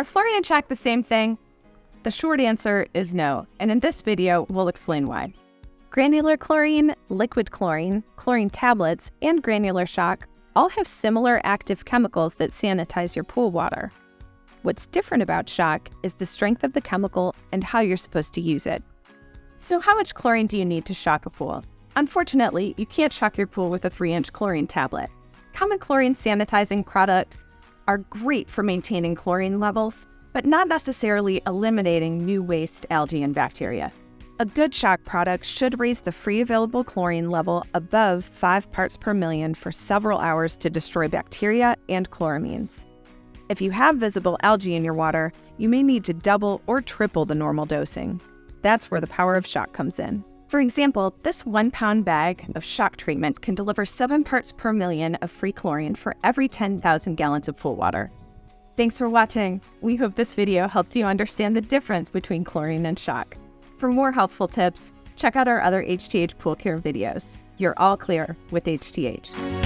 Are chlorine and shock the same thing? The short answer is no, and in this video, we'll explain why. Granular chlorine, liquid chlorine, chlorine tablets, and granular shock all have similar active chemicals that sanitize your pool water. What's different about shock is the strength of the chemical and how you're supposed to use it. So how much chlorine do you need to shock a pool? Unfortunately, you can't shock your pool with a 3-inch chlorine tablet. Common chlorine sanitizing products are great for maintaining chlorine levels, but not necessarily eliminating new waste, algae, and bacteria. A good shock product should raise the free available chlorine level above 5 parts per million for several hours to destroy bacteria and chloramines. If you have visible algae in your water, you may need to double or triple the normal dosing. That's where the power of shock comes in. For example, this 1-pound bag of shock treatment can deliver 7 parts per million of free chlorine for every 10,000 gallons of pool water. Thanks for watching. We hope this video helped you understand the difference between chlorine and shock. For more helpful tips, check out our other HTH Pool Care videos. You're all clear with HTH.